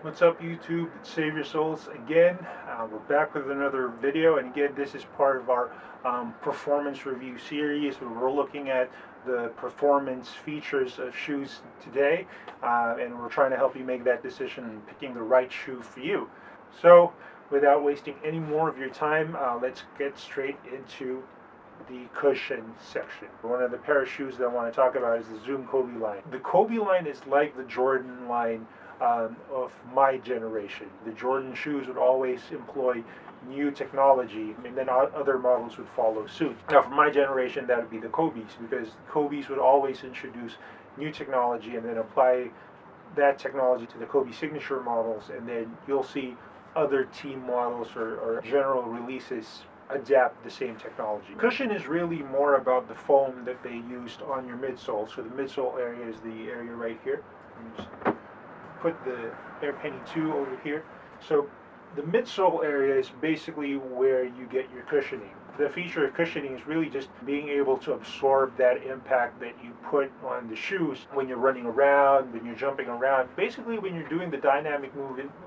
What's up YouTube? It's Save Your Souls again. We're back with another video, and again this is part of our performance review series where we're looking at the performance features of shoes today, and we're trying to help you make that decision in picking the right shoe for you. So without wasting any more of your time, let's get straight into the cushion section. One of the pair of shoes that I want to talk about is the Zoom Kobe line. The Kobe line is like the Jordan line of my generation. The Jordan shoes would always employ new technology, and then other models would follow suit. Now, for my generation, that would be the Kobe's, because Kobe's would always introduce new technology and then apply that technology to the Kobe signature models, and then you'll see other team models or general releases adapt the same technology. Cushion is really more about the foam that they used on your midsole. So the midsole area is the area right here. Just put the Air Penny 2 over here. So the midsole area is basically where you get your cushioning. The feature of cushioning is really just being able to absorb that impact that you put on the shoes when you're running around, when you're jumping around. Basically, when you're doing the dynamic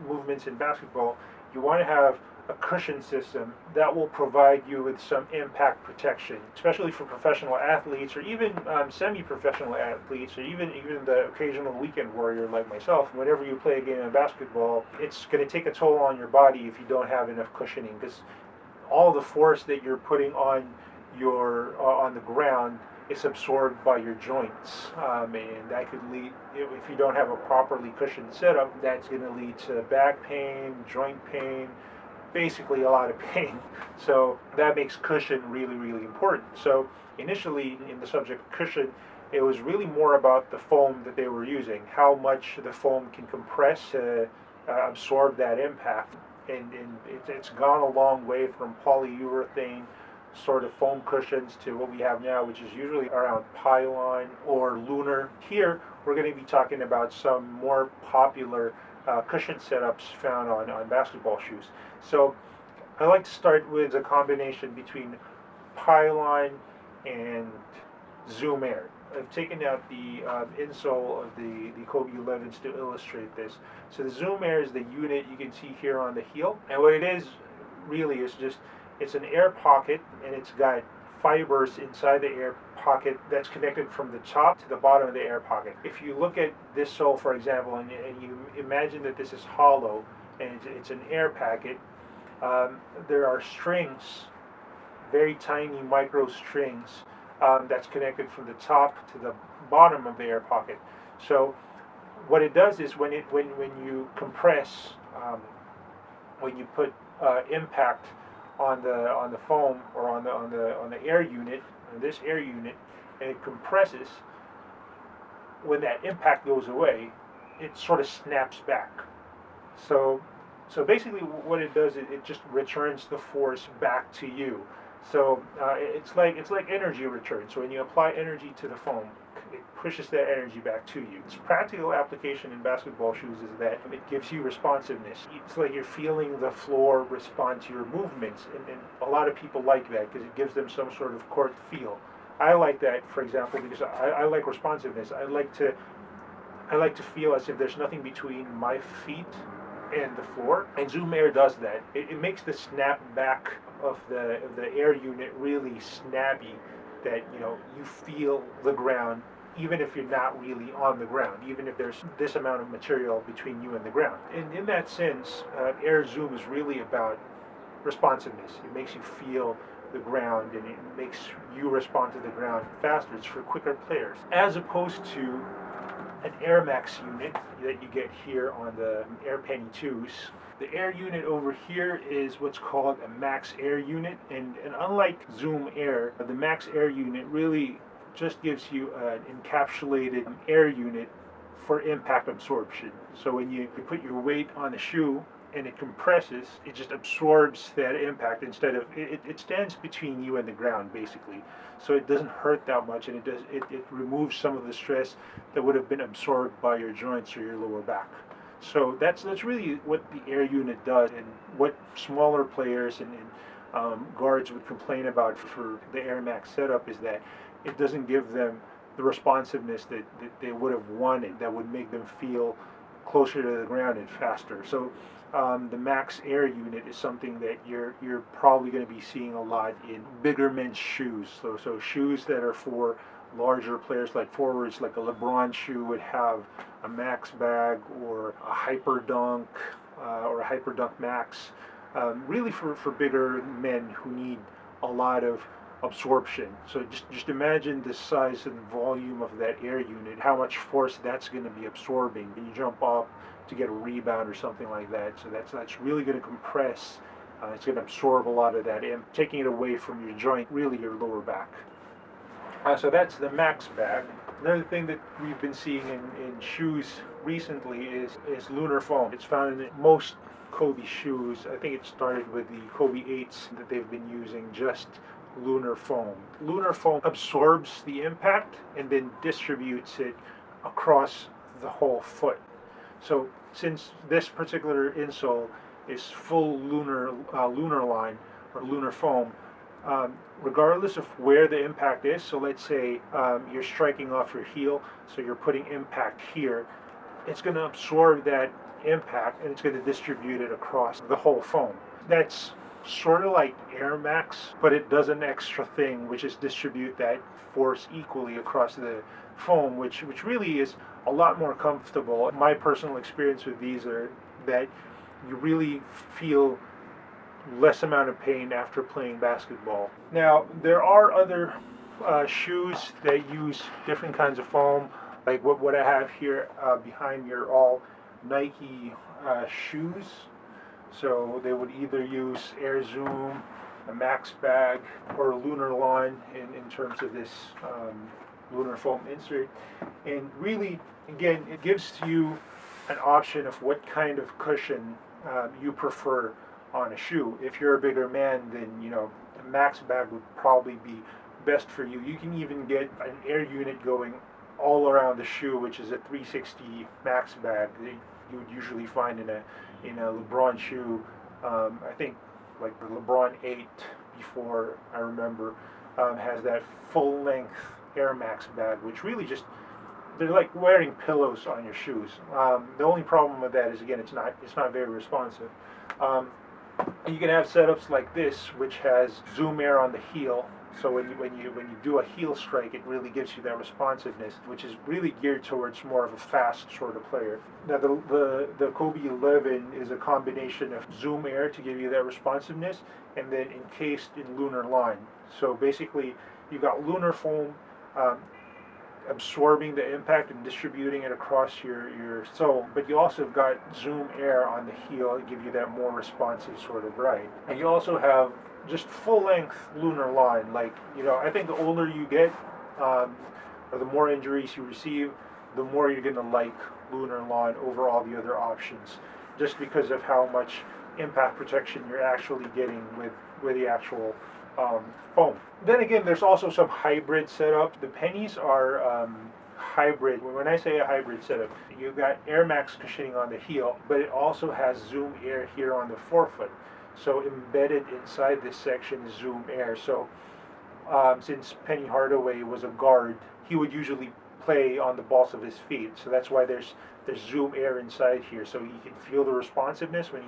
movements in basketball, you want to have a cushion system that will provide you with some impact protection, especially for professional athletes or even semi-professional athletes, or even the occasional weekend warrior like myself. Whenever you play a game of basketball, it's going to take a toll on your body if you don't have enough cushioning, because all the force that you're putting on on the ground is absorbed by your joints, and that could lead, if you don't have a properly cushioned setup, that's going to lead to back pain, joint pain, basically a lot of pain. So that makes cushion really, really important. So initially, in the subject of cushion, it was really more about the foam that they were using, how much the foam can compress to absorb that impact. And it's gone a long way from polyurethane sort of foam cushions to what we have now, which is usually around Pylon or Lunar. Here we're going to be talking about some more popular cushion setups found on basketball shoes. So I like to start with a combination between Pylon and Zoom Air. I've taken out the insole of the Kobe 11s to illustrate this. So the Zoom Air is the unit you can see here on the heel, and what it is really is just, it's an air pocket, and it's got fibers inside the air pocket that's connected from the top to the bottom of the air pocket. If you look at this sole, for example, and you imagine that this is hollow and it's an air packet, there are strings, very tiny micro strings, that's connected from the top to the bottom of the air pocket. So what it does is when you compress, when you put impact on the foam or on the air unit, this air unit, and it compresses, when that impact goes away, it sort of snaps back. So basically what it does is it just returns the force back to you. So it's like energy return. So when you apply energy to the foam, it pushes that energy back to you. Its practical application in basketball shoes is that it gives you responsiveness. It's like you're feeling the floor respond to your movements, and a lot of people like that because it gives them some sort of court feel. I like that, for example, because I like responsiveness. I like to feel as if there's nothing between my feet and the floor, and Zoom Air does that. It makes the snap back of the air unit really snappy, that you feel the ground even if you're not really on the ground, even if there's this amount of material between you and the ground. And in that sense, Air Zoom is really about responsiveness. It makes you feel the ground, and it makes you respond to the ground faster. It's for quicker players, as opposed to an Air Max unit that you get here on the Air Penny 2s. The air unit over here is what's called a Max Air unit, and unlike Zoom Air, the Max Air unit really just gives you an encapsulated air unit for impact absorption. So when you put your weight on the shoe and it compresses, it just absorbs that impact instead of, it stands between you and the ground basically. So it doesn't hurt that much, and it removes some of the stress that would have been absorbed by your joints or your lower back. So that's really what the air unit does, and what smaller players and guards would complain about for the Air Max setup is that it doesn't give them the responsiveness that they would have wanted, that would make them feel closer to the ground and faster. So the max air unit is something that you're probably going to be seeing a lot in bigger men's shoes. So shoes that are for larger players, like forwards, like a LeBron shoe would have a max bag or a hyper dunk or a hyper dunk max. Really for bigger men who need a lot of absorption. So just imagine the size and volume of that air unit, how much force that's going to be absorbing when you jump up to get a rebound or something like that. So that's really going to compress. It's going to absorb a lot of that and taking it away from your joint, really your lower back. So that's the max bag. Another thing that we've been seeing in shoes recently is lunar foam. It's found in most Kobe shoes. I think it started with the Kobe 8s that they've been using just lunar foam. Lunar foam absorbs the impact and then distributes it across the whole foot. So since this particular insole is full lunar line or lunar foam, regardless of where the impact is, so let's say you're striking off your heel, so you're putting impact here, it's going to absorb that impact and it's going to distribute it across the whole foam. That's sort of like Air Max, but it does an extra thing, which is distribute that force equally across the foam, which really is a lot more comfortable. My personal experience with these are that you really feel less amount of pain after playing basketball. Now, there are other shoes that use different kinds of foam, like what I have here behind me are all Nike shoes. So they would either use Air Zoom, a Max Bag, or a Lunarlon in terms of this lunar foam insert. And really, again, it gives you an option of what kind of cushion you prefer on a shoe. If you're a bigger man, then a Max Bag would probably be best for you. You can even get an air unit going all around the shoe, which is a 360 Max Bag that you would usually find in a LeBron shoe. I think like the LeBron 8 before, I remember, has that full length Air Max bag, which really just, they're like wearing pillows on your shoes. The only problem with that is, again, it's not very responsive. You can have setups like this, which has Zoom Air on the heel. So when you do a heel strike, it really gives you that responsiveness, which is really geared towards more of a fast sort of player. Now the Kobe 11 is a combination of Zoom Air to give you that responsiveness, and then encased in Lunar Line. So basically, you got lunar foam absorbing the impact and distributing it across your sole, but you also have got Zoom Air on the heel to give you that more responsive sort of ride. And you also have just full-length Lunar Line. Like, I think the older you get, or the more injuries you receive, the more you're going to like Lunar Line over all the other options, just because of how much impact protection you're actually getting with the actual foam. Then again, there's also some hybrid setup. The pennies are hybrid. When I say a hybrid setup, you've got Air Max cushioning on the heel, but it also has Zoom Air here on the forefoot. So embedded inside this section is Zoom Air. So since Penny Hardaway was a guard, he would usually play on the balls of his feet. So that's why there's Zoom Air inside here, so he can feel the responsiveness when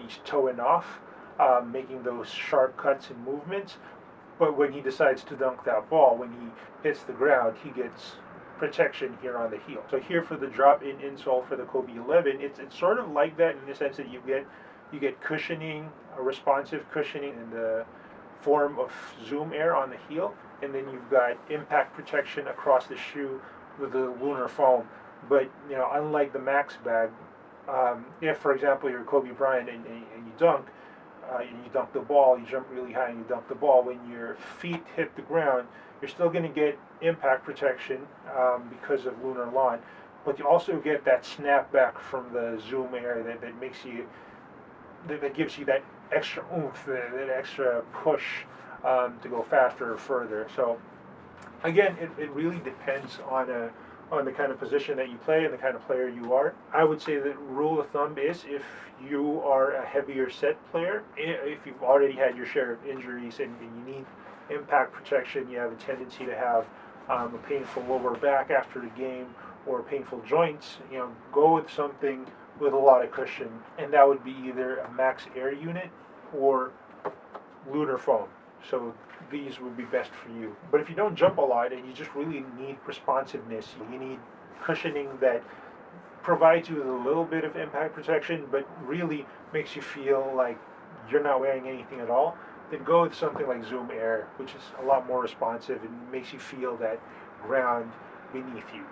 he's toeing off, making those sharp cuts and movements. But when he decides to dunk that ball, when he hits the ground, he gets protection here on the heel. So here for the drop-in insole for the Kobe 11, it's sort of like that in the sense that you get cushioning, a responsive cushioning in the form of Zoom Air on the heel, and then you've got impact protection across the shoe with the lunar foam. But unlike the Max bag, if for example you're Kobe Bryant and you dunk the ball, you jump really high and you dunk the ball, when your feet hit the ground, you're still going to get impact protection because of Lunar Line, but you also get that snapback from the Zoom Air that makes you, that gives you that extra oomph, that extra push to go faster or further. So again, it really depends on the kind of position that you play and the kind of player you are. I would say that rule of thumb is, if you are a heavier set player, if you've already had your share of injuries and you need impact protection, you have a tendency to have a painful lower back after the game, or painful joints, go with something with a lot of cushion, and that would be either a max air unit or lunar foam. So these would be best for you. But if you don't jump a lot and you just really need responsiveness, you need cushioning that provides you with a little bit of impact protection, but really makes you feel like you're not wearing anything at all, then go with something like Zoom Air, which is a lot more responsive and makes you feel that ground beneath you.